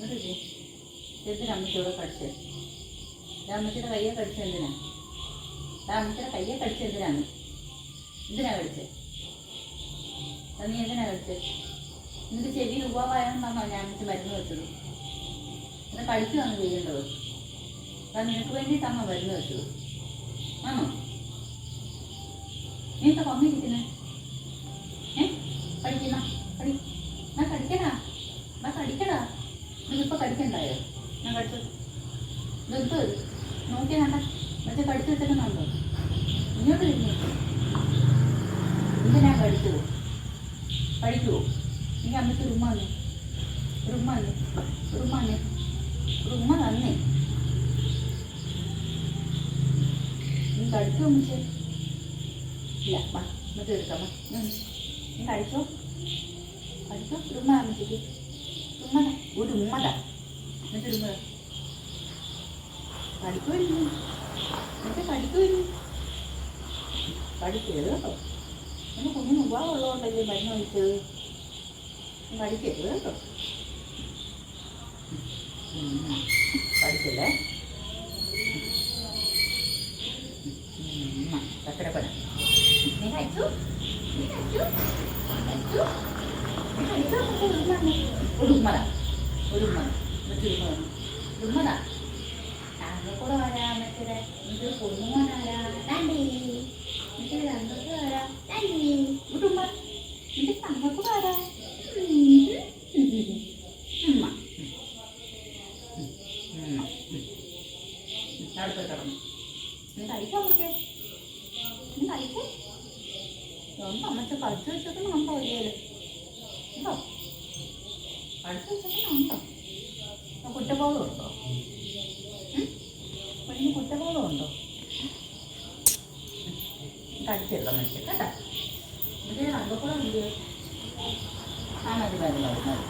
എന്നിട്ട് എന്തിനാ അമ്മച്ചോടെ കടിച്ചത്? അമ്മച്ചിയുടെ കയ്യെ കടിച്ചത് എന്തിനാ? അമ്മച്ചിയുടെ കയ്യെ കടിച്ചത് എന്തിനാണ്? എന്തിനാ കടിച്ചത്? നീ എന്തിനാ കടിച്ചത്? നിന്റെ ചെവി ഉപവായെന്നാണോ ഞാൻ അമ്മച്ച് മരുന്ന് വെച്ചത്? എന്നെ കഴിക്കുവാണ് ചെയ്യേണ്ടത്. അത് നിനക്ക് വേണ്ടിയിട്ടാണോ മരുന്ന് വെച്ചത്? ആണോ? നീ എന്താ വന്നിരിക്കുന്നത്? കടിക്കുന്ന ഞാൻ കടിക്കടാ, ഞാൻ കടിക്കടാ. നിനക്കിപ്പോൾ കടിക്കണ്ടായോ? ഞാൻ കടിച്ചു നിർത്ത്. നോക്കിയാ കണ്ട മറ്റേ കടിച്ചു വെച്ചേക്കുന്നുണ്ടോ? ഇങ്ങോട്ട് തിരിഞ്ഞേ. എന്തിനാ കടിച്ചത്? കഴിക്കുവോ? നീ അമ്മയ്ക്ക് ഒരു ഉമ്മ തന്നെ, ഒരു ഉമ്മ തന്നെ, ഒരു ഉമ്മ തന്നെ, ഒരു ഉമ്മ തന്നെ. നീ കടിക്കുമോ അമ്മച്ചേ? ഇല്ല, വാ മറ്റേ എടുക്കാം. നീ കഴിച്ചോ? കഴിച്ചോ? ഒരു ഉമ്മ അമ്മച്ചേക്ക്, ഉമ്മത, ഒരു ഉമ്മത, എന്നിട്ട് ഉമ്മത. കടിക്കുമായിരുന്നു, എന്നിട്ട് കടിക്കുമായിരുന്നു. കടിക്കരുത് കേട്ടോ. എൻ്റെ കുഞ്ഞിന് ഉപയോഗമുള്ളതുകൊണ്ടല്ലേ മരുന്ന് കഴിച്ചത്. കടിക്കരുത് കേട്ടോ. കടിക്കല്ലേ. ചക്കരപ്പന നീ കഴിച്ചു, നീ കഴിച്ചു, കഴിച്ചു, നീ കഴിച്ചോ? ഒരു ഉമ്മത, ഒരു ഉമ്മ, മറ്റൊരു ഉമ്മത. കൂടെ വരാം. മറ്റേ ഇത് പൊന്നുമോനാരാ ഡാൻഡി, മറ്റേ രണ്ടൊക്കെ വരാം ഡാൻഡി. ഒരു ഉമ്മ, എൻ്റെ തങ്ങൾക്ക് വരാം ഉമ്മ. അടുത്ത് കിടന്നു. നീ കഴിക്കാൻ പറ്റേ? നീ കഴിക്കേ? ഉണ്ടോ അമ്മച്ച കഴിച്ചു വെച്ചേക്കുന്നുണ്ടോ? ഇല്ലല്ലോ. ഉണ്ടോ? കഴിച്ചു വെച്ചേക്കുന്നുണ്ടോ? കുറ്റബോധം ഉണ്ടോ? പെണ്ണിന് കുറ്റബോധം ഉണ്ടോ? കടിച്ചെടുക്കാം മനുഷ്യൻ കേട്ടോ. ഇതിന് കണ്ടപ്പോൾ ഉണ്ട്. ആ മതി മതി മതി മതി.